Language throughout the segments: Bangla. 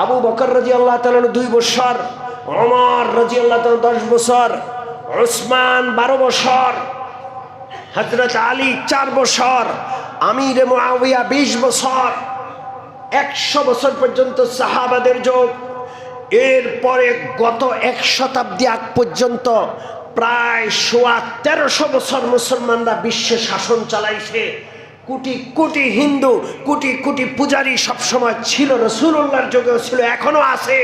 আবু বকর রাদিয়াল্লাহু তাআলা 2 বছর, ওমর রাদিয়াল্লাহু তাআলা 10 বছর, উসমান 12 বছর, হযরত আলী 4 বছর, আমির মুআবিয়া 20 বছর। 100 বছর পর্যন্ত সাহাবাদের যুগ। এরপরে গত 1 শতাব্দী আগ পর্যন্ত প্রায় 1300 বছর মুসলমানরা বিশ্বে শাসন চালাইছে। কোটি কোটি হিন্দু, কোটি কোটি পূজারী সবসময় ছিল, রাসূলুল্লাহর যুগেও ছিল, এখনো আছে।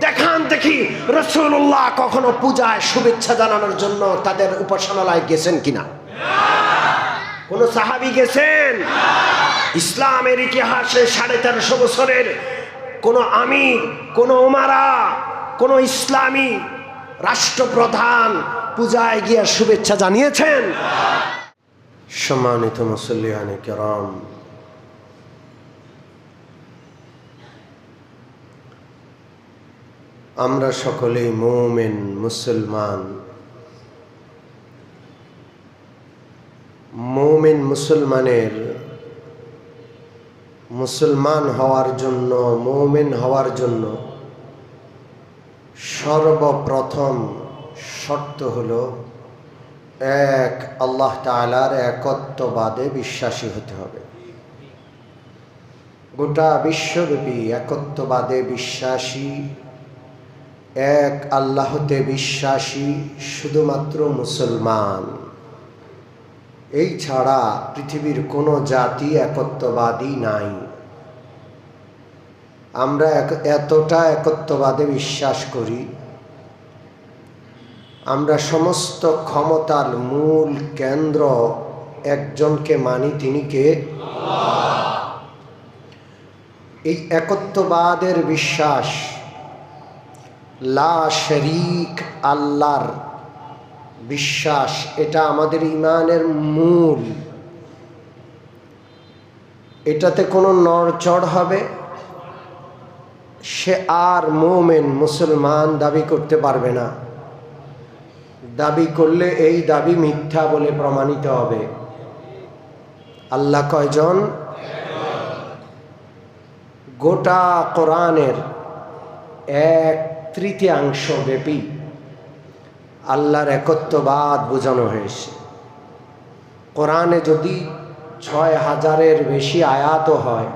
দেখান দেখি রাসূলুল্লাহ কখনো পূজায় শুভেচ্ছা জানানোর জন্য তাদের উপাসনালয়ে গেছেন কিনা? কোন সাহাবী গেছেন? ইসলামের ইতিহাসে 1350 বছরের কোন আমির, কোন উমারা, কোন ইসলামী রাষ্ট্রপ্রধান পূজায় গিয়ে শুভেচ্ছা জানিয়েছেন? সম্মানিত মুসল্লিয়ানে কেরাম, আমরা সকলেই মুমিন মুসলমান। মুমিন মুসলমানের মুসলমান হওয়ার জন্য, মুমিন হওয়ার জন্য সর্বপ্রথম শর্ত হলো এক, আল্লাহ তাআলার একত্ববাদে বিশ্বাসী হতে হবে। গোটা বিশ্বব্যাপী একত্ববাদে বিশ্বাসী, এক আল্লাহতে বিশ্বাসী শুধুমাত্র মুসলমান। এই ছাড়া পৃথিবীর কোনো জাতি একত্ববাদী নাই। আমরা এতটা একত্ববাদে বিশ্বাস করি, আমরা সমস্ত ক্ষমতার মূল কেন্দ্র একজনকে মানি, তিনি কে? আল্লাহ। এই একত্ববাদের বিশ্বাস, লা শরীক আল্লাহর বিশ্বাস, এটা আমাদের ঈমানের মূল। এটাতে কোনো নড়চড় হবে, সে আর মুমিন মুসলমান দাবি করতে পারবে না। দাবি করলে এই দাবি মিথ্যা বলে প্রমাণিত হবে। আল্লাহ কয়জন? গোটা কোরআনের 1/3 ব্যাপী আল্লাহর একত্ববাদ বোঝানো হয়েছে। কোরআনে যদি 6000-এর বেশি আয়াতও হয়,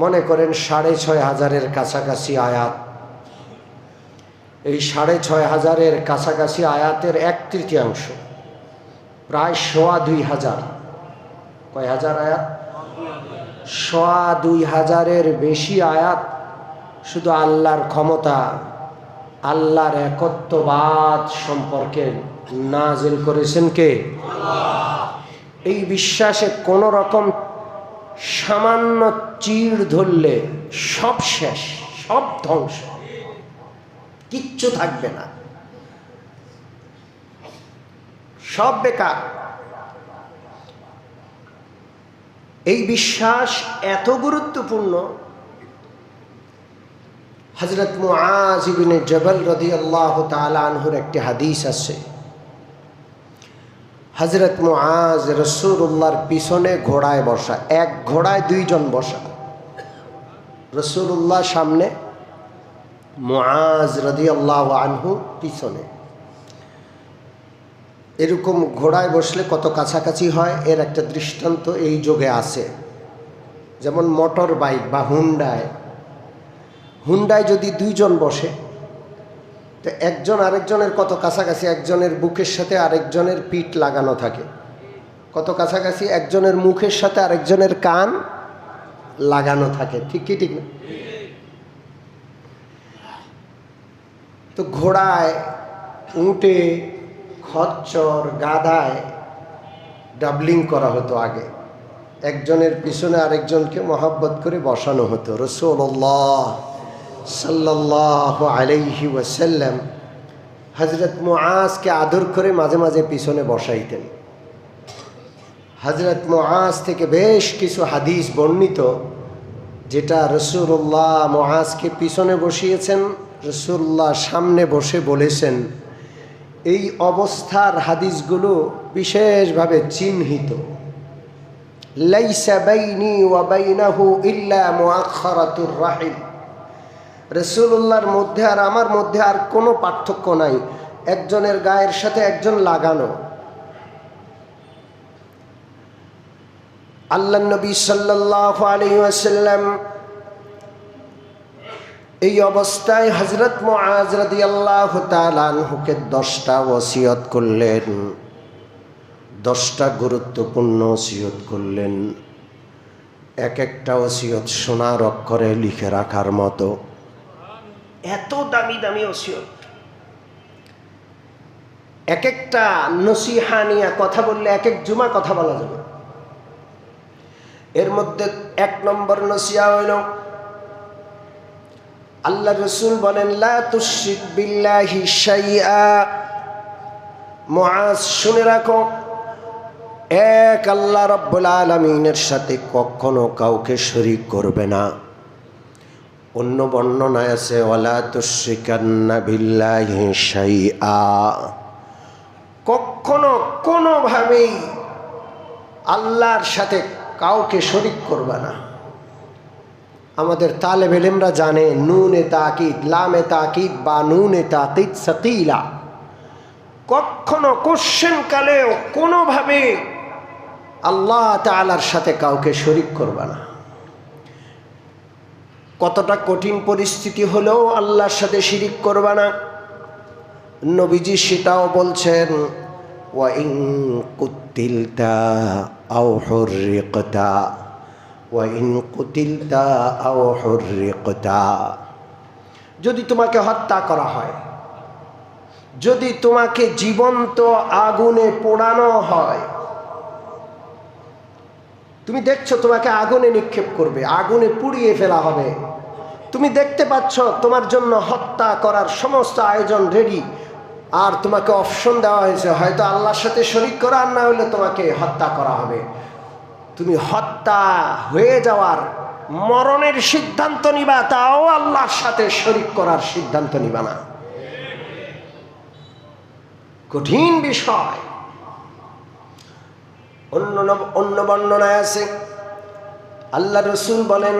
মনে করেন 6500-এর কাছাকাছি আয়াত, এই 6500-এর কাছাকাছি আয়াতের 1/3, প্রায় 2500, কয় হাজার আয়াত? 2500-এর বেশি আয়াত শুধু আল্লাহর ক্ষমতা, আল্লাহর একত্ববাদ সম্পর্কে নাজিল করেছেন কে? আল্লাহ। এই বিশ্বাসে কোন রকম সামান্য চিড় ধরলে সব শেষ, সব ধ্বংস, কিচ্ছু থাকবে না, সব বেকার। এই বিশ্বাস এত গুরুত্বপূর্ণ, হযরত মুআজ ইবনে জবল রাদিয়াল্লাহু তাআলা আনহুর একটি হাদিস আছে। হযরত মুআজ রাসূলুল্লাহর পিছনে ঘোড়ায় বসা, এক ঘোড়ায় 2 জন বসা, রাসূলুল্লাহ সামনে, মুআজ রাদিয়াল্লাহু আনহু পিছনে। এরকম ঘোড়ায় বসলে কত কাছাকাছি হয় এর একটা দৃষ্টান্ত এই যুগে আছে। যেমন মোটর বাইক বা হুন্ডায় যদি 2 জন বসে, তো একজন আরেকজনের কত কাছাকাছি, একজনের বুকের সাথে আরেকজনের পিঠ লাগানো থাকে, কত কাছাকাছি, একজনের মুখের সাথে আরেকজনের কান লাগানো থাকে, ঠিক কি ঠিক না? তো ঘোড়ায়, উটে, খচ্চর, গাধায় ডাবলিং করা হতো আগে, একজনের পিছনে আরেকজনকে মহব্বত করে বসানো হতো। রাসূলুল্লাহ সাল্লাল্লাহু আলাইহি ওয়াসাল্লাম হযরত মুআজকে আদর করে মাঝে মাঝে পিছনে বসাইতেন। হযরত মুআজ থেকে বেশ কিছু হাদিস বর্ণিত, যেটা রাসূলুল্লাহ মুআজকে পিছনে বসিয়েছেন, রাসূলুল্লাহ সামনে বসে বলেছেন। এই অবস্থার হাদিসগুলো বিশেষভাবে চিহ্নিত, লাইসা বাইনি ওয়া বাইনাহু ইল্লা মুআখারাতুর রাহিম। রাসূলুল্লাহর মধ্যে আর আমার মধ্যে আর কোনো পার্থক্য নাই, একজনের গায়ের সাথে একজন লাগানো। আল্লাহর নবী সাল্লাল্লাহু আলাইহি ওয়াসাল্লাম এই অবস্থায় হযরত মুআজ রাদিয়াল্লাহু তাআলা আনহুকে 10টা ওসিয়ত করলেন, 10টা গুরুত্বপূর্ণ ওসিয়ত করলেন। এক একটা ওসিয়ত সোনার অক্ষরে লিখে রাখার মতো, এত দামি দামি ওসিয়ত। এক একটা নসিহা নিয়ে কথা বললে এক এক জুমা কথা বলা যাবে। এর মধ্যে 1 নম্বর নসিহা হইল, আল্লাহ রসুল বলেন লা তুশরিক বিল্লাহি শাইআ। মুআজ শুনে রাখো, এক আল্লাহ রাব্বুল আলামিনের সাথে কখনো কাউকে শরীক করবে না। অন্য বর্ণনায় আছে ওয়ালা তুশরিকান্না বিল্লাহি শাইআ, কখনো কোনোভাবেই আল্লাহর সাথে কাউকে শরীক করবে না। আমাদের তালেবে ইলমরা জানে নুনে তাকিদ, লামে তাকিদ বা নুনে তাকিদ সাকিলা, কখনো কোশ্চেন কালেও কোনোভাবে আল্লাহ তাআলার সাথে কাউকে শরীক করবে না। কতটা কঠিন পরিস্থিতি হলেও আল্লাহর সাথে শিরিক করবে না। নবীজি সেটাও বলছেন, ওয়া ইন কুতিলতা আও হুররিকতা, ওয়া ইন কুতিলতা আও হুররিকতা, যদি তোমাকে হত্যা করা হয়, যদি তোমাকে জীবন্ত আগুনে পোড়ানো হয়, তুমি দেখছো তোমাকে আগুনে নিক্ষেপ করবে, আগুনে পুড়িয়ে ফেলা হবে, তুমি দেখতে পাচ্ছ তোমার জন্য হত্যা করার সমস্ত আয়োজন রেডি, আর তোমাকে অপশন দেওয়া হয়েছে হয়তো আল্লাহর সাথে শরীক করা, আর না হলে তোমাকে হত্যা করা হবে। তুমি হত্যা হয়ে যাওয়ার মরণের সিদ্ধান্ত নিবা, তাও আল্লাহর সাথে শরীক করার সিদ্ধান্ত নিবা না। কঠিন বিষয়। অন্য বর্ণনায় আছে আল্লাহ রসুল বলেন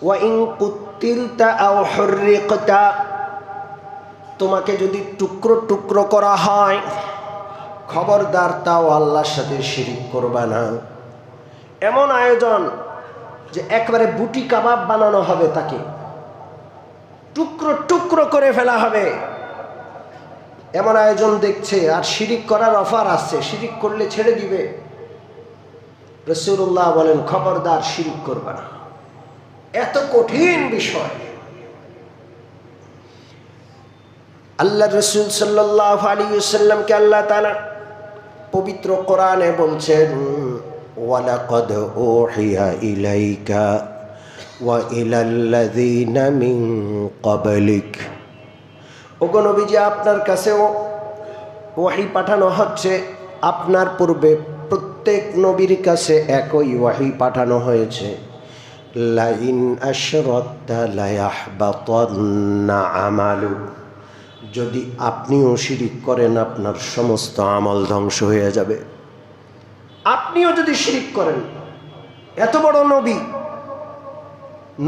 ওয়া ইন কুতিলতা আও হুররিকতা, তোমাকে যদি টুকরো টুকরো করা হয়, খবরদার তাও আল্লাহর সাথে শিরিক করবা না। এমন আয়োজন যে একবারে বুটি কাবাব বানানো হবে, তাকে টুকরো টুকরো করে ফেলা হবে, এমন আয়োজন দেখছে, আর শিরিক করার অফার আসছে, শিরিক করলে ছেড়ে দিবে। রাসূলুল্লাহ বলেন খবরদার শিরিক করবা না। এত কঠিন বিষয়। আল্লাহ রসুল সাল্লাল্লাহু আলাইহি ওয়াসাল্লামকে আল্লাহ তাআলা পবিত্র কোরআনে বলছেন ওয়ালাকাদ উহিয়া ইলাইকা ওয়া ইলাল্লাযীনা মিন ক্বাবলিক, ওগো নবীজি আপনার কাছেও ওয়াহি পাঠানো হচ্ছে, আপনার পূর্বে প্রত্যেক নবীর কাছে একই ওয়াহি পাঠানো হয়েছে। লাইন আশরাকতা লায়াহবাতান্না আমালু, যদি আপনিও শিরিক করেন আপনার সমস্ত আমল ধ্বংস হয়ে যাবে। আপনিও যদি শিরিক করেন, এত বড় নবী,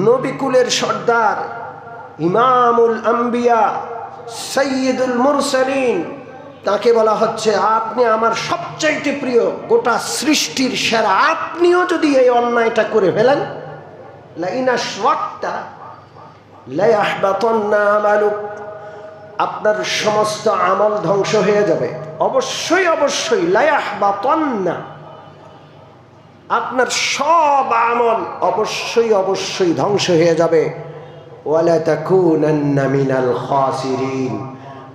নবী কুলের সর্দার, ইমামুল আম্বিয়া, সাইয়্যিদুল মুরসালিন, তাকে বলা হচ্ছে আপনি আমার সবচাইতে প্রিয়, গোটা সৃষ্টির সেরা, আপনিও যদি এই অন্যায়টা করে ফেলেন, লাইন আশরাকতা লায়াহবাতান্না আমালুক, আপনার সমস্ত আমল ধ্বংস হয়ে যাবে। অবশ্যই অবশ্যই লায়াহবাতান্না, আপনার সব আমল অবশ্যই অবশ্যই ধ্বংস হয়ে যাবে। ওয়ালা তাকুনান্না মিনাল খাসিরিন,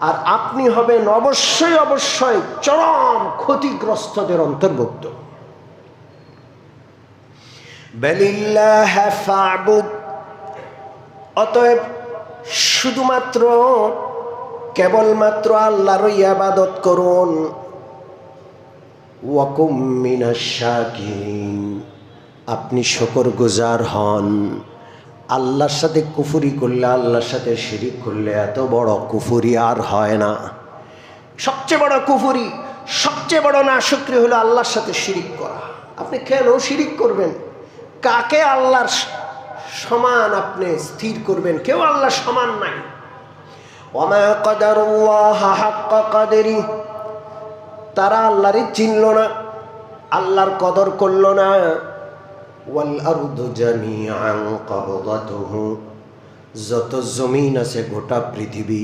আর আপনি হবেন অবশ্যই অবশ্যই চরম ক্ষতিগ্রস্তদের অন্তর্ভুক্ত। বালিল্লাহ ফা'বুদ, অতএব শুধুমাত্র কেবলমাত্র আল্লাহর ইবাদত করুন। ওয়াকুম মিনাশ শাকিরিন, আপনি শুকরগুজার হন। আল্লাহর সাথে কুফরি করলে, আল্লাহর সাথে শিরিক করলে এত বড় কুফরি আর হয় না। সবচেয়ে বড় কুফরি, সবচেয়ে বড় নাশুকরি হলো আল্লাহর সাথে শিরিক করা। আপনি কেন শিরিক করবেন? কাকে আল্লাহর সমান আপনি স্থির করবেন? কেউ আল্লাহর সমান নাই। ওয়ামা কদারুল্লাহ হাক্কা কদরি, তারা আল্লাহরই চিনল না, আল্লাহর কদর করল না। ওয়াল আরদু জামিআন কবদাতুহু, যত জমিন আছে গোটা পৃথিবী,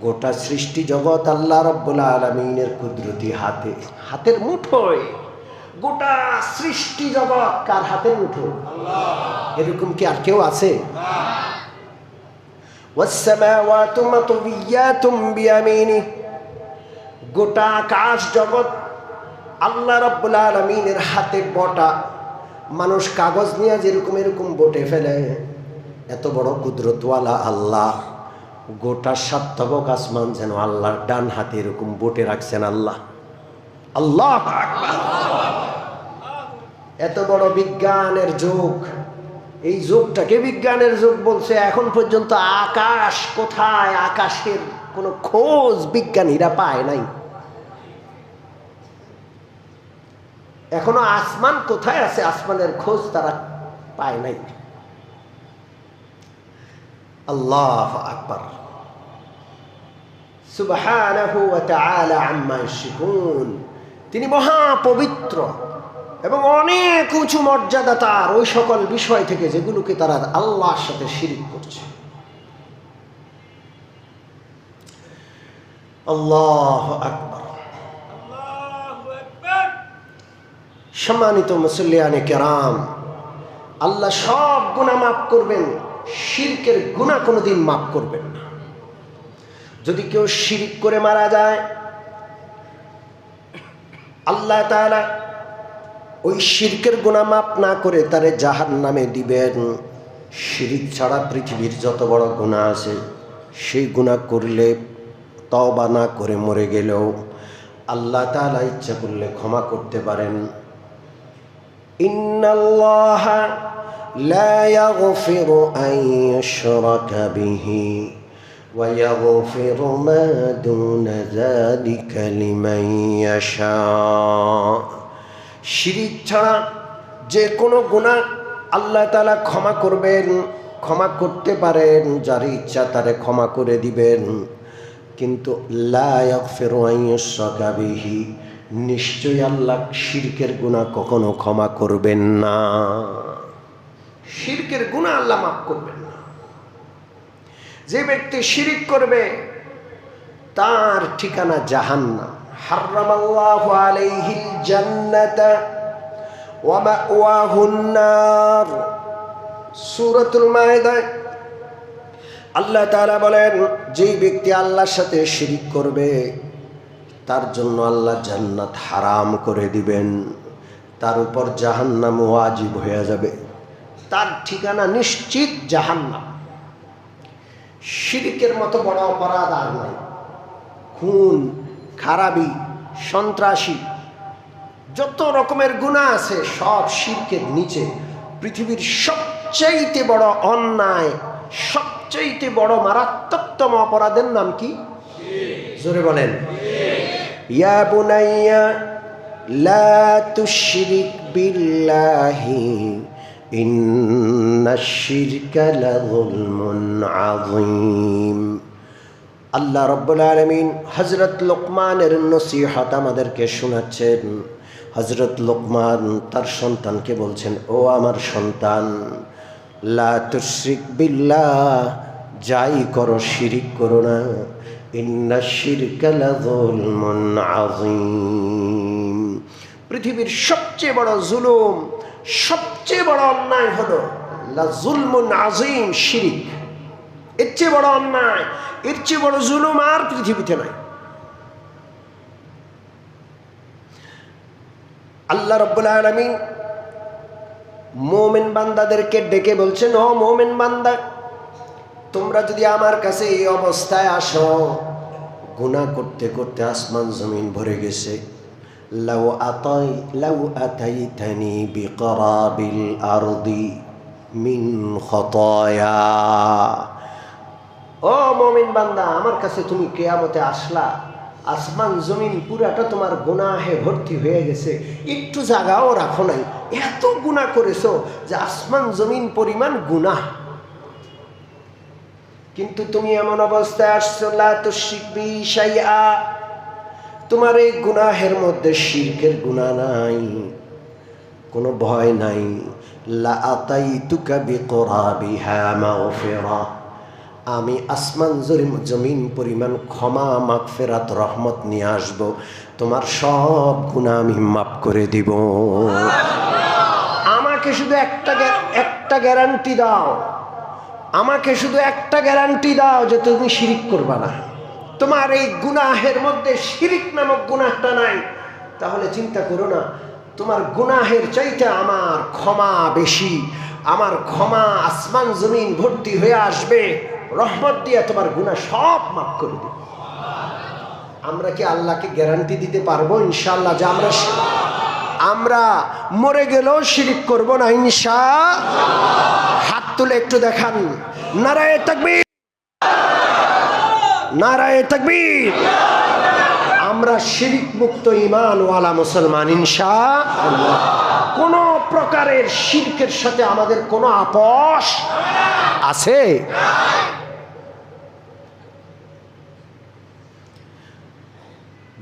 গোটা সৃষ্টি জগৎ আল্লাহ রাব্বুল আলামিনের কুদরতি হাতে, হাতের মুঠোয়। গোটা সৃষ্টি জগৎ কার হাতের মুঠোয়? আল্লাহ। এরকম কি আর কেউ আছে? না। ওয়াস সামাওয়াতু মাতবিয়াতুম বিয়ামিনি, গোটা আকাশ জগৎ আল্লাহ রাব্বুল আলামিনের হাতে বটা। মানুষ কাগজ নিয়ে যেরকম এরকম বটে ফেলে, এত বড় কুদরতওয়ালা আল্লাহ গোটা সাতবক আসমান যেন আল্লাহর ডান হাতে এরকম বটে রাখছেন আল্লাহ। আল্লাহু আকবার। এত বড় বিজ্ঞানের যুগ, এই যুগটাকে বিজ্ঞানের যুগ বলছে। এখন পর্যন্ত আকাশ কোথায়, আকাশের কোনো খোঁজ বিজ্ঞানীরা পায় নাই। এখনো আসমান কোথায় আছে, আসমানের খোঁজ তারা পায় নাই। আল্লাহু আকবার। সুবহানাহু ওয়া তাআলা আম্মা ইউশরিকুন, তিনি মহা পবিত্র এবং অনেক উঁচু মর্যাদা তার ওই সকল বিষয় থেকে যেগুলোকে তারা আল্লাহর সাথে শিরিক করছে। আল্লাহু আকবার। সম্মানিত মুসল্লিয়ানে কেরাম, আল্লাহ সব গুনাহ মাফ করবেন, শিরকের গুনাহ কোনোদিন মাফ করবেন না। যদি কেউ শিরিক করে মারা যায়, আল্লাহ তাআলা ওই শিরকের গুনাহ মাফ না করে তারে জাহান্নামে দিবেন। শিরিক ছাড়া পৃথিবীর যত বড় গুনাহ আছে, সেই গুনাহ করলে তওবা না করে মরে গেলেও আল্লাহ তাআলা ইচ্ছা করলে ক্ষমা করতে পারেন। ইন্নাল্লাহা লা ইয়াগফিরু আন ইউশরাকা বিহি ওয়া ইয়াগফিরু মা দুনা যালিকা লিমান ইয়াশা। শিরিক ছাড়া যে কোনো গুনাহ আল্লাহ তাআলা ক্ষমা করবেন, ক্ষমা করতে পারেন, যার ইচ্ছা তারে ক্ষমা করে দিবেন। কিন্তু লা ইয়াগফিরু আন ইউশরাকা বিহি, নিশ্চয়ই আল্লাহ শিরকের গুনাহ কখনো ক্ষমা করবেন না। শিরকের গুনাহ আল্লাহ মাফ করবেন না। যে ব্যক্তি শিরিক করবে তার ঠিকানা জাহান্নাম। হারামাল্লাহু আলাইহিল জান্নাতা ওয়া মাওয়াহুন নার। সূরাতুল মায়েদায় আল্লাহ তাআলা বলেন, যেই ব্যক্তি আল্লাহর সাথে শিরিক করবে তার জন্য আল্লাহ জান্নাত হারাম করে দিবেন, তার উপর জাহান্নাম ওয়াজিব হয়ে যাবে, তার ঠিকানা নিশ্চিত জাহান্নাম। শিরকের মতো বড় অপরাধ আর নাই। খুন, খারাপি, সন্ত্রাসী, যত রকমের গুনাহ আছে সব শিরকের নিচে। পৃথিবীর সবচেয়ে বড় অন্যায়, সবচেয়ে বড় মারাত্মকতম অপরাধের নাম কি? জোরে বলেন। ইয়া বুনাইয়া লা তুশরিক বিল্লাহি ইন্নাশ শিরকা লাযুলমুন আযীম। আল্লাহ রাব্বুল আলামিন হযরত লোকমানের নসিহত আমাদেরকে শোনাচ্ছেন। হযরত লোকমান তার সন্তানকে বলছেন, ও আমার সন্তান, লা তুশরিক বিল্লাহ, যাই করো শিরিক করো না। ইন্নাশ শিরকা লাযুলমুন আযীম। পৃথিবীর সবচেয়ে বড় জুলুম, সবচেয়ে বড় অন্যায় হলো লাযুলমুন আযীম, শিরিক। এর চেয়ে বড় অন্যায়, এর চেয়ে বড় জুলুম আর পৃথিবীতে নাই। আল্লাহ রাব্বুল আলামিন মুমিন বান্দাদেরকে ডেকে বলছেন, ও মুমিন বান্দা, তোমরা যদি আমার কাছে এই অবস্থায় আসো, গুনাহ করতে করতে আসমান জমিন ভরে গেছে, লাউ আতাইতানি বিকরাবিল আরদি মিন খতায়া। ও মুমিন বান্দা, আমার কাছে তুমি কিয়ামতে আসলা, আসমান জমিন পুরাটা তোমার গুনাহে ভর্তি হয়ে গেছে, একটু জায়গাও রাখো নাই, এত গুনাহ করেছো যে আসমান জমিন পরিমাণ গুনাহ। কিন্তু তুমি এমন অবস্থায় আসছো, লা তুশরিক বি শাইআ, তোমার এই গুনাহের মধ্যে শিরকের গুনাহ নাই, কোনো ভয় নাই। লা আতাইতুকা বিকুরাবিহা মাগফিরা, আমি আসমান জমিন পরিমাণ ক্ষমা, মাগফিরাত, রহমত নিয়ে আসবো, তোমার সব গুনাহ আমি মাফ করে দিব। আমাকে শুধু একটা গ্যারান্টি দাও, আমাকে শুধু একটা গ্যারান্টি দাও যে তুমি শিরিক করবা না, তোমার এই গুনাহের মধ্যে শিরিক নামক গুনাহটা নাই, তাহলে চিন্তা করো না, তোমার গুনাহের চাইতে আমার ক্ষমা বেশি, আমার ক্ষমা আসমান জমিন ভর্তি হয়ে আসবে, রহমত দিয়ে তোমার গুনাহ সব মাফ করে দেবে। আমরা কি আল্লাহকে গ্যারান্টি দিতে পারবো ইনশাআল্লাহ যে আমরা মরে গেলেও শিরিক করব না ইনশাআল্লাহ? হাত তুলে একটু দেখান, নারায়ে তাকবীর, নারায়ে তাকবীর। আমরা শিরিক মুক্ত ঈমানওয়ালা মুসলমান ইনশাআল্লাহ। কোন প্রকারের শিরকের সাথে আমাদের কোনো আপোষ আছে?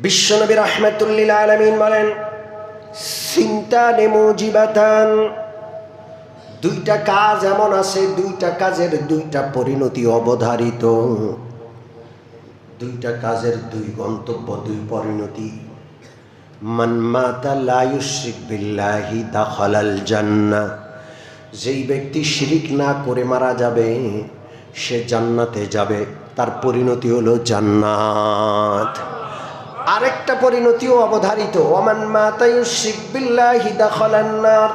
বিশ্বনবী রাহমাতুল লিল আলামিন বলেন, সিনতানে মুজিবাতান, দুইটা কাজ এমন আছে, দুইটা কাজের দুইটা পরিণতি অবধারিত, দুইটা কাজের দুই গন্তব্য, দুই পরিণতি। মান মাতা লা ইউশরিক বিল্লাহি দাখালাল জান্নাহ, যেই ব্যক্তি শিরিক না করে মারা যাবে সে জান্নাতে যাবে, তার পরিণতি হলো জান্নাত। আরেকটা পরিণতিও অবধারিত, ওমান মাতা ইউশরিক বিল্লাহি দাখালান নার,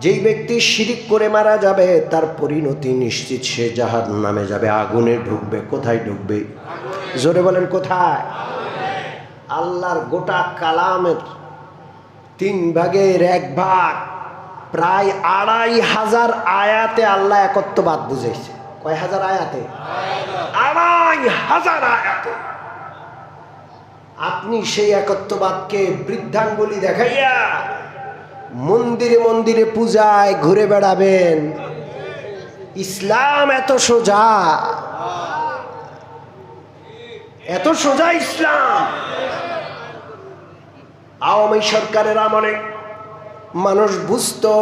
যেই ব্যক্তি শিরিক করে মারা যাবে তার পরিণতি নিশ্চিত, সে জাহান্নামে যাবে, আগুনে ঢুকবে। কোথায় ঢুকবে? জোরে বলেন কোথায়? আল্লাহর গোটা কালামের 3 ভাগের 1 ভাগ, প্রায় 2500 আয়াতে আল্লাহ একত্ববাদ বুঝাইছে। কয় হাজার আয়াতে? 2500 আয়াতে। আপনি সেই একত্ববাদকে বৃদ্ধাঙ্গুলি দেখাইয়া মন্দিরে মন্দিরে পূজায় ঘুরে বেড়াবেন? ইসলাম এত সোজা, এত সোজা ইসলাম। আওয়ামী সরকারের আমলে মানুষ বুঝতো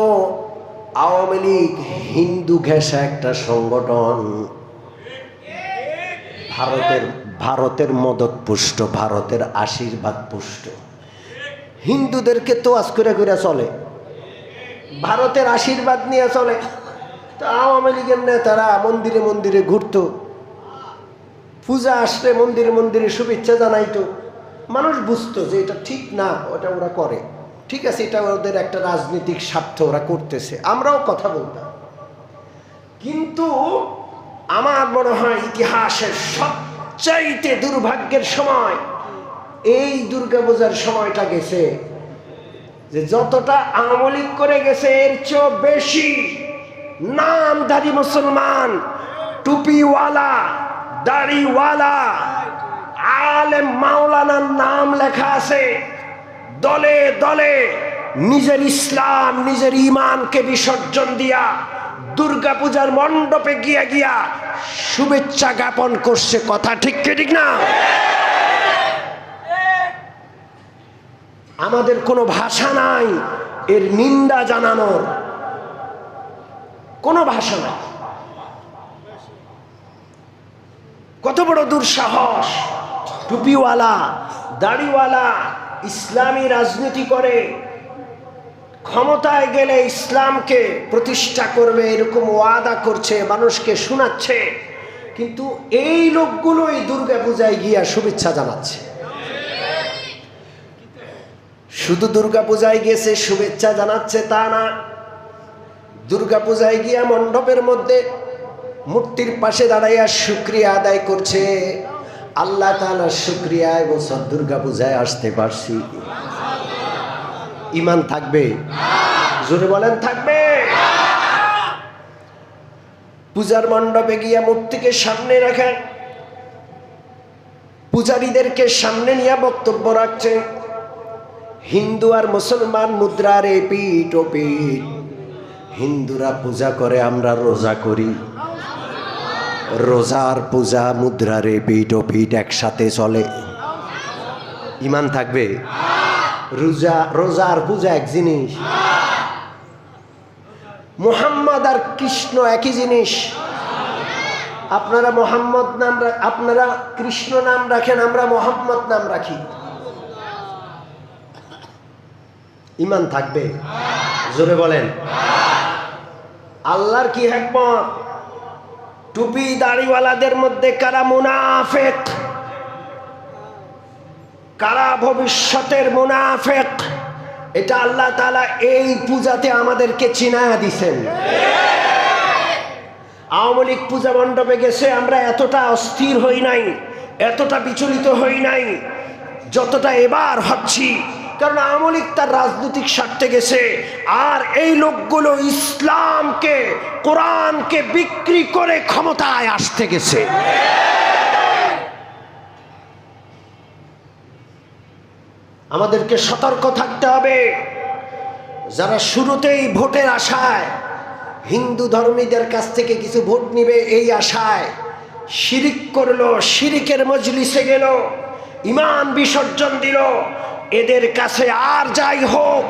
আওয়ামী লীগ হিন্দু ঘেঁষা একটা সংগঠন, ভারতের মদত পুষ্ট, ভারতের আশীর্বাদ পুষ্ট, হিন্দুদেরকে তোয়াজ করে করে চলে, ভারতের আশীর্বাদ নিয়ে চলে। তো আওয়ামী লীগের নেতারা মন্দিরে মন্দিরে ঘুরতো, পূজা আসলে মন্দিরে মন্দিরে শুভেচ্ছা জানাইতো। মানুষ বুঝতো যে এটা ঠিক না, ওটা ওরা করে, ঠিক আছে, এটা ওদের একটা রাজনৈতিক স্বার্থ, ওরা করতেছে, আমরাও কথা বলতাম। কিন্তু আমার মনে হয় ইতিহাসের সবচাইতে দুর্ভাগ্যের সময় এই দুর্গাপূজার সময়টা গেছে, যে যতটা আওয়ামী লীগ করে গেছে এর চেয়েও বেশি নামধারী মুসলমান, টুপিওয়ালা, দাড়িওয়ালা, আলেম মাওলানার নাম লেখা আছে, দলে দলে নিজের ইসলাম, নিজের ঈমানকে বিসর্জন দিয়া দুর্গাপূজার মণ্ডপে গিয়া গিয়া শুভেচ্ছা জ্ঞাপন করছে। কথা ঠিক কি ঠিক না? আমাদের কোনো ভাষা নাই এর নিন্দা জানানোর, কোনো ভাষা নাই। কত বড় দুঃসাহস! টুপিওয়ালা, দাড়িওয়ালা ইসলামী রাজনীতি করে, ক্ষমতায় গেলে ইসলামকে প্রতিষ্ঠা করবে এরকম ওয়াদা করছে, মানুষকে শোনাচ্ছে, কিন্তু এই লোকগুলোই দুর্গাপূজায় গিয়া শুভেচ্ছা জানাচ্ছে। শুধু দুর্গাপূজায় গেছে শুভেচ্ছা জানাচ্ছে তা না, দুর্গাপূজায় গিয়া মণ্ডপের মধ্যে মূর্তির পাশে দাঁড়াইয়া শুকরিয়া আদায় করছে, আল্লাহ তাআলার শুকরিয়া এবছর দুর্গাপূজায় আসতে পারছি। ঈমান থাকবে? জোরে বলেন থাকবে? পূজার মণ্ডপে গিয়া মূর্তিকে সামনে রাখা, পূজারীদেরকে সামনে নিয়ে বক্তব্য রাখছে। হিন্দু আর মুসলমান মুদ্রার এপিঠ ওপিঠ। হিন্দুরা পূজা করে, আমরা রোজা করি। রোজার পূজা মুদ্রার এপিঠ ওপিঠ একসাথে চলে? ইমান থাকবে? রোজা আর পূজা এক জিনিস? মুহাম্মদ আর কৃষ্ণ একই জিনিস? আপনারা মোহাম্মদ নাম, আপনারা কৃষ্ণ নাম রাখেন, আমরা মোহাম্মদ নাম রাখি। ইমান থাকবে? জোরে বলেন। আল্লাহর কি হিকমত? টুপি দাড়িওয়ালাদের মধ্যে কারা মুনাফিক, কারা ভবিষ্যতের মুনাফিক, এটা আল্লাহ তাআলা এই পূজাতে আমাদেরকে চিনায়া দিছেন। আওয়ামী লীগ পূজা মণ্ডপে গেছে, আমরা এতটা অস্থির হই নাই, এতটা বিচলিত হই নাই যতটা এবার হচ্ছি। কারণ আওয়ামী লীগ তার রাজনৈতিক স্বার্থে গেছে, আর এই লোকগুলো ইসলামকে, কোরআনকে বিক্রি করে ক্ষমতায় আসতে গেছে। আমাদেরকে সতর্ক থাকতে হবে। যারা শুরুতেই ভোটের আশায় হিন্দু ধর্মীদের কাছ থেকে কিছু ভোট নিবে এই আশায় শিরিক করলো, শিরিকের মজলিসে গেল, ঈমান বিসর্জন দিল, এদের কাছে আর যাই হোক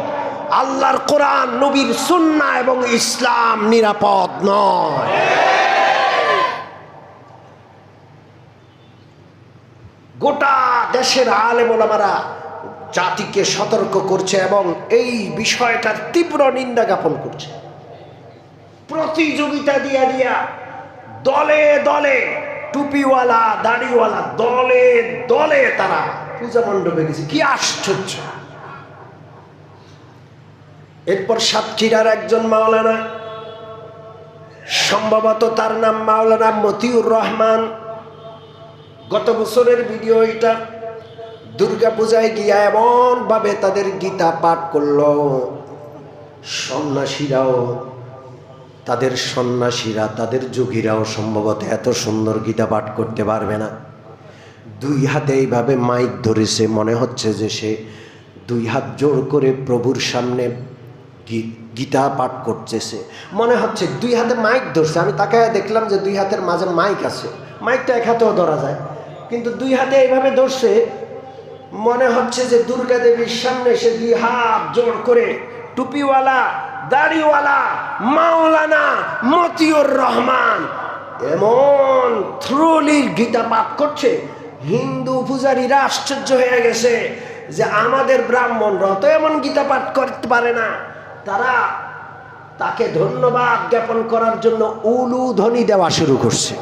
আল্লাহর কোরআন, নবীর সুন্নাহ এবং ইসলাম নিরাপদ নয়। গোটা দেশের আলেম ওলামারা জাতিকে সতর্ক করছে এবং এই বিষয়টার তীব্র নিন্দা জ্ঞাপন করছে। প্রতিযোগিতা দিয়া দিয়া দলে দলে টুপিওয়ালা দাড়িওয়ালা দলে দলে তারা পূজা মণ্ডপে গেছে। কি আশ্চর্য! এরপর সাতক্ষীরার একজন মাওলানা, সম্ভবত তার নাম মাওলানা মতিউর রহমান, গত বছরের ভিডিও এটা, দুর্গা পূজায় গিয়া এমন ভাবে তাদের গীতা পাঠ করলো, সন্ন্যাসীরাও, তাদের যোগীরাও সম্ভবত এত সুন্দর গীতা পাঠ করতে পারবে না। দুই হাতে এইভাবে মাইক ধরেছে, মনে হচ্ছে যে সে দুই হাত জোর করে প্রভুর সামনে গীতা পাঠ করতেছে, মনে হচ্ছে দুই হাতে মাইক ধরছে। আমি তাকায় দেখলাম যে দুই হাতের মাঝে মাইক আছে, মাইকটা এক হাতেও ধরা যায়, কিন্তু দুই হাতে এইভাবে ধরছে, মনে হচ্ছে যে দুর্গা দেবীর সামনে সে দুই হাত জোর করে টুপিওয়ালা দাড়িওয়ালা মাওলানা মতিউর রহমান এমন থ্রুলির গীতা পাঠ করছে। হিন্দু পূজারীরা আশ্চর্য হয়ে গেছে যে আমাদের ব্রাহ্মণরা তো এমন গীতা পাঠ করতে পারে না। তারা তাকে ধন্যবাদ জ্ঞাপন করার জন্য উলুধ্বনি দেওয়া শুরু করছে।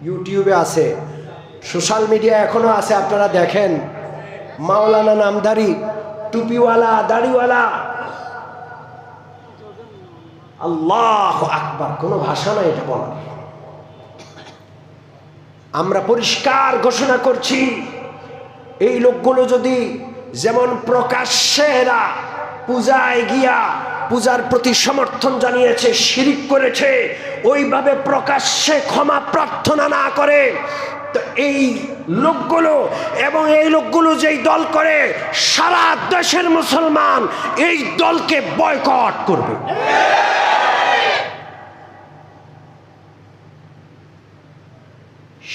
ইউটিউবে আছে, সোশ্যাল মিডিয়া এখনো আছে, আপনারা দেখেন। মাওলানা নামধারী টুপিওয়ালা দাড়িওয়ালা, আল্লাহু আকবার, কোনো ভাষা নাই এটা বলার। আমরা পরিষ্কার ঘোষণা করছি, এই লোকগুলো যদি যেমন প্রকাশ্যে এরা পূজায় গিয়া পূজার প্রতি সমর্থন জানিয়েছে, শিরিক করেছে, ওইভাবে প্রকাশ্যে ক্ষমা প্রার্থনা না করে, তো এই লোকগুলো এবং এই লোকগুলো যেই দল করে, সারা দেশের মুসলমান এই দলকে বয়কট করবে।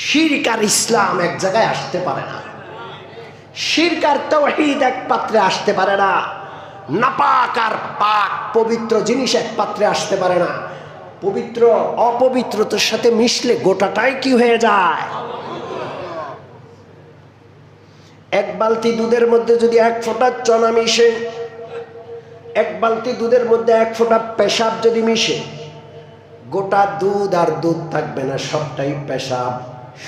শিরক আর ইসলাম এক জায়গায় আসতে পারে না, শিরক আর তাওহীদ এক পাত্রে আসতে পারে না, নাপাক আর পাক পবিত্র জিনিস এক পাত্রে আসতে পারে না। পবিত্র অপবিত্রতার সাথে মিশলে গোটাটাই কি হয়ে যায়? এক বালতি দুধের মধ্যে যদি এক ফোঁটা চনা মিশে, এক বালতি দুধের মধ্যে এক ফোঁটা পেশাব যদি মিশে, গোটা দুধ আর দুধ থাকবে না, সবটাই পেশাব,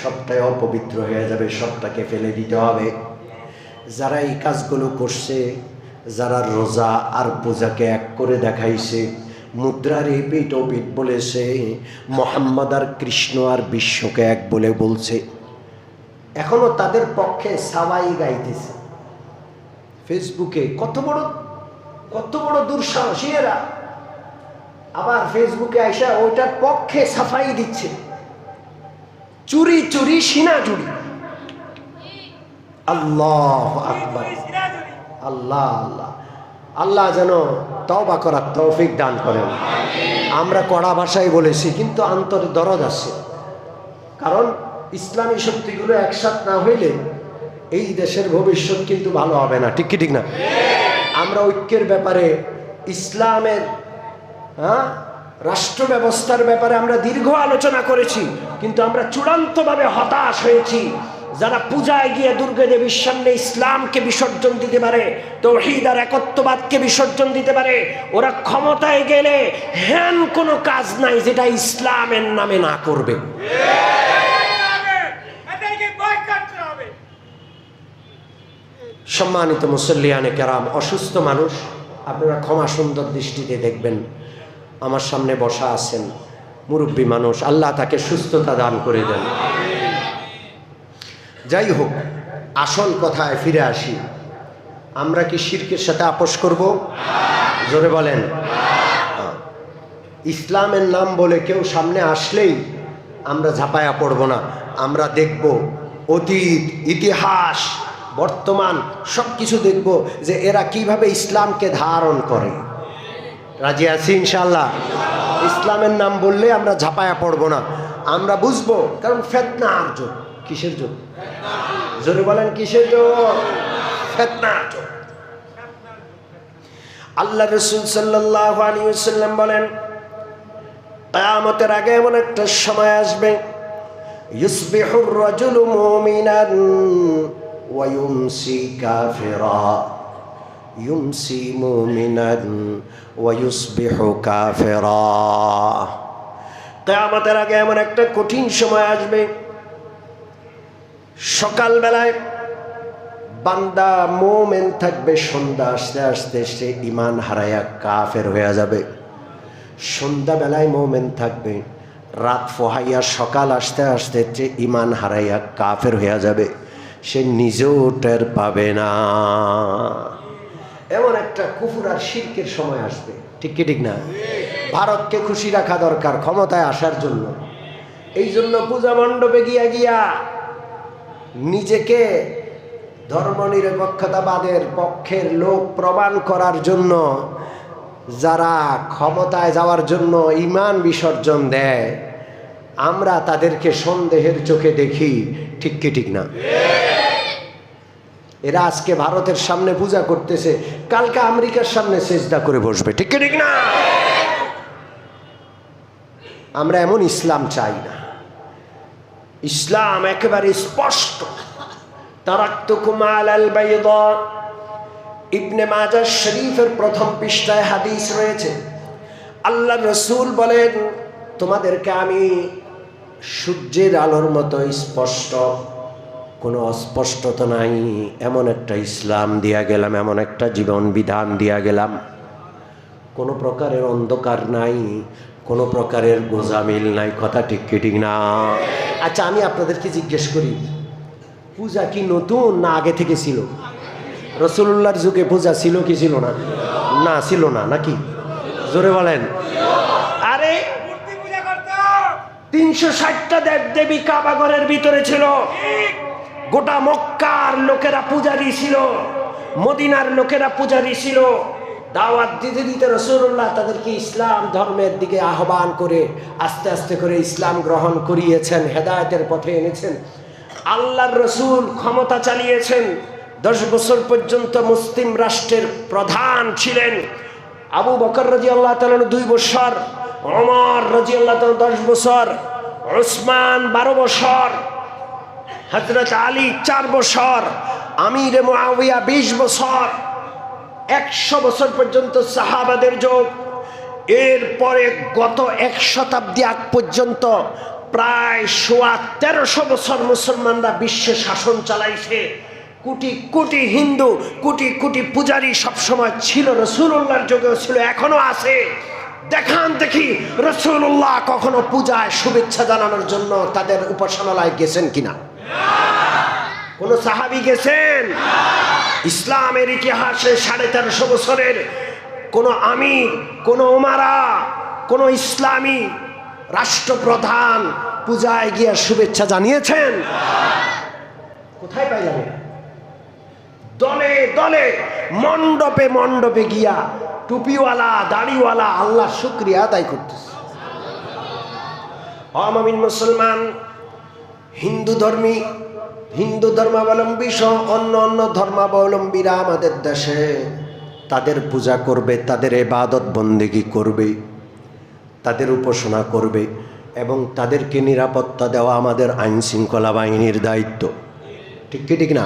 সবটাই অপবিত্র হয়ে যাবে, সবটাকে ফেলে দিতে হবে। যারা এই কাজগুলো করছে, যারা রোজা আর পূজাকে এক করে দেখাইছে, মুদ্রার এপিঠ ওপিঠ বলেছে, মোহাম্মদ আর কৃষ্ণ আর বিশ্বকে এক বলে বলছে, এখনো তাদের পক্ষে সাওয়াই গাইতেছে ফেসবুকে। কত বড় দুঃসাহসী এরা! আবার ফেসবুকে আইসা ওইটার পক্ষে সাফাই দিচ্ছে, চুরি চুরি সিনা চুরি। আল্লাহু আকবার। আল্লাহ আল্লাহ আল্লাহ যেন তওবা করার তৌফিক দান করেন। আমরা কড়া ভাষায় বলেছি, কিন্তু অন্তরে দরদ আছে। কারণ ইসলামী শক্তিগুলো একসাথ না হইলে এই দেশের ভবিষ্যৎ কিন্তু ভালো হবে না। ঠিক কি ঠিক না? আমরা ঐক্যের ব্যাপারে, ইসলামের রাষ্ট্র ব্যবস্থার ব্যাপারে আমরা দীর্ঘ আলোচনা করেছি, কিন্তু আমরা চূড়ান্তভাবে হতাশ হয়েছি। যারা পূজায় গিয়ে দুর্গা দেবীর সামনে ইসলামকে বিসর্জন দিতে পারে, তাওহীদ আর একত্ববাদকে বিসর্জন দিতে পারে, ওরা ক্ষমতায় গেলে হ্যান কোনো কাজ নাই যেটা ইসলামের নামে না করবে। সম্মানিত মুসল্লিয়ানে কেরাম, অসুস্থ মানুষ আপনারা ক্ষমা সুন্দর দৃষ্টিতে দেখবেন। আমার সামনে বসা আছেন মুরব্বী মানুষ, আল্লাহ তাকে সুস্থতা দান করে দেন। যাই হোক, আসল কথায় ফিরে আসি। আমরা কি শিরকের সাথে আপোষ করব? জোরে বলেন। ইসলামের নাম বলে কেউ সামনে আসলেই আমরা ঝাঁপায়া পড়ব না। আমরা দেখব অতীত, ইতিহাস, বর্তমান সব কিছু দেখব যে এরা কিভাবে ইসলামকে ধারণ করে। রাজি আছি ইনশাআল্লাহ? ইসলামের নাম বললে আমরা ঝাঁপায়া পড়ব না, আমরা বুঝবো। কারণ ফিতনার যুগ। কিসের যুগ? জোরে বলেন, কিসের যুগ? ফিতনার যুগ। আল্লাহ রাসূল সাল্লাল্লাহু আলাইহি ওয়াসাল্লাম বলেন, কিয়ামতের আগে এমন একটা সময় আসবে, ইউসবিহুর রাজুলু মুমিনান ওয়া ইউমসি কাফিরা, ইউমসি মুমিনান ওয়া ইউসবিহু কাফিরা। কিয়ামতের আগে এমন একটা কঠিন সময় আসবে, সকালবেলায় বান্দা মুমিন থাকবে, সন্ধ্যা আসতে আসতে সে ঈমান হারায়া কাফের হয়ে যাবে। সন্ধ্যাবেলায় মুমিন থাকবে, রাত পোহাইয়া সকাল আসতে আসতে সে ঈমান হারাইয়া কাফের হয়ে যাবে, সে নিজেও টের পাবে না। এমন একটা কুফর আর শিরকের সময় আসবে। ঠিক কি ঠিক না? ভারতকে খুশি রাখা দরকার ক্ষমতায় আসার জন্য। এই জন্য পূজা মণ্ডপে গিয়া গিয়া নিজেকে ধর্মনিরপেক্ষতাবাদের পক্ষের লোক প্রমাণ করার জন্য যারা ক্ষমতায় যাওয়ার জন্য ঈমান বিসর্জন দেয়, আমরা তাদেরকে সন্দেহের চোখে দেখি। ঠিক কি ঠিক না? এরা আজকে ভারতের সামনে পূজা করতেছে, কালকে আমেরিকার সামনে সেজদা করে বসবে। ঠিক কি ঠিক না? আমরা এমন ইসলাম চাই না। ইসলাম একেবারে স্পষ্ট। তারাকতুকুম আলাল বাইদা, ইবনে মাজাহ শরীফের প্রথম পৃষ্ঠায় হাদিস রয়েছে। আল্লাহ রাসূল বলেন, তোমাদেরকে আমি সূর্যের আলোর মতো স্পষ্ট, কোনো অস্পষ্টতা নাই, এমন একটা ইসলাম দিয়া গেলাম, এমন একটা জীবন বিধান দিয়া গেলাম, কোনো প্রকারের অন্ধকার নাই, কোনো প্রকারের গোজামিল নাই। কথা ঠিক কি ঠিক না? আচ্ছা, আমি আপনাদেরকে জিজ্ঞেস করি, পূজা কি নতুন না আগে থেকে ছিল? রাসূলুল্লাহর যুগে পূজা ছিল কি ছিল না? না, ছিল না। নাকি? জোরে বলেন। আরে 360টা দেবদেবী কাবা ঘরের ভিতরে ছিল। গোটা মক্কার লোকেরা পূজারী ছিল, মদিনার লোকেরা পূজারী ছিল। দাওয়াত দিতে দিতে রাসূলুল্লাহ তাদেরকে ইসলাম ধর্মের দিকে আহ্বান করে আস্তে আস্তে করে ইসলাম গ্রহণ করিয়েছেন, হেদায়েতের পথে এনেছেন। আল্লাহর রাসূল ক্ষমতা চালিয়েছেন, 10 বছর পর্যন্ত মুসলিম রাষ্ট্রের প্রধান ছিলেন। আবু বকর রাদিয়াল্লাহু তাআলা 2 বছর, ওমর রাদিয়াল্লাহু তাআলা 10 বছর, উসমান 12 বছর, হযরত আলী 4 বছর, আমির মুআবিয়া 20 বছর। 100 বছর পর্যন্ত সাহাবাদের যুগ। এরপরে গত 1 শতাব্দী আগ পর্যন্ত প্রায় 1300 বছর মুসলমানরা বিশ্বে শাসন চালাইছে। কোটি কোটি হিন্দু, কোটি কোটি পূজারী সবসময় ছিল, রাসূলুল্লাহর যুগেও ছিল, এখনো আছে। দেখান দেখি রাসূলুল্লাহ কখনো পূজায় শুভেচ্ছা জানানোর জন্য তাদের উপাসনালয়ে গেছেন কিনা? কোন সাহাবী গেছেন? ইসলামের ইতিহাসে 1350 বছরের কোন আমির, কোন উমারা, কোন ইসলামী রাষ্ট্রপ্রধান পূজায় গিয়া শুভেচ্ছা জানিয়েছেন? কোথায় পাইলাম? দলে দলে মণ্ডপে মণ্ডপে গিয়া টুপিওয়ালা দাড়িওয়ালা আল্লাহ শুকরিয়া আদায় করতেছে। অমামিন মুসলমান, হিন্দু ধর্মী, হিন্দু ধর্মাবলম্বী সহ অন্য অন্য ধর্মাবলম্বীরা আমাদের দেশে তাদের পূজা করবে, তাদের ইবাদত বন্দেগী করবে, তাদের উপাসনা করবে এবং তাদেরকে নিরাপত্তা দেওয়া আমাদের আইন শৃঙ্খলা বাহিনীর দায়িত্ব। ঠিক কি ঠিক না?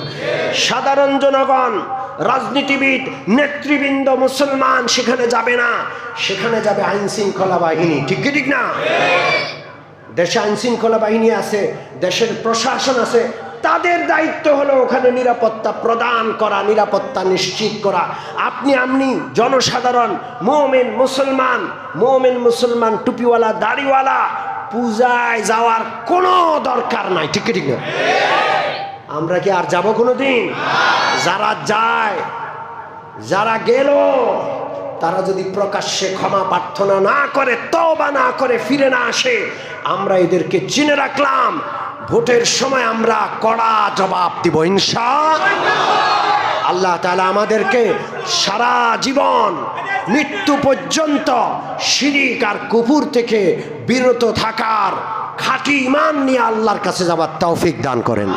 সাধারণ জনগণ, রাজনীতিবিদ, নেতৃবৃন্দ, মুসলমান সেখানে যাবে না, সেখানে যাবে আইন শৃঙ্খলা বাহিনী। ঠিক কি ঠিক না? দেশে আইন শৃঙ্খলা বাহিনী আছে, দেশের প্রশাসন আছে, তাদের দায়িত্ব হলো ওখানে নিরাপত্তা প্রদান করা, নিরাপত্তা নিশ্চিত করা। আপনি জনসাধারণ, মুমিন মুসলমান টুপিওয়ালা দাড়িওয়ালা পূজায় যাওয়ার কোনো দরকার নাই। ঠিক ঠিক না? আমরা কি আর যাব কোনোদিন? যারা যায়, যারা গেল, তারা যদি প্রকাশ্যে ক্ষমা প্রার্থনা না করে, তওবা না করে ফিরে না আসে, আমরা এদেরকে চিনে রাখলাম, ভোটের সময় আমরা কড়া জবাব দিব ইনশাআল্লাহ। আল্লাহ তাআলা আমাদেরকে সারা জীবন মৃত্যু পর্যন্ত শিরিক আর কুফর থেকে বিরত থাকার খাঁটি ঈমান নিয়ে আল্লাহর কাছে যাবার তৌফিক দান করেন।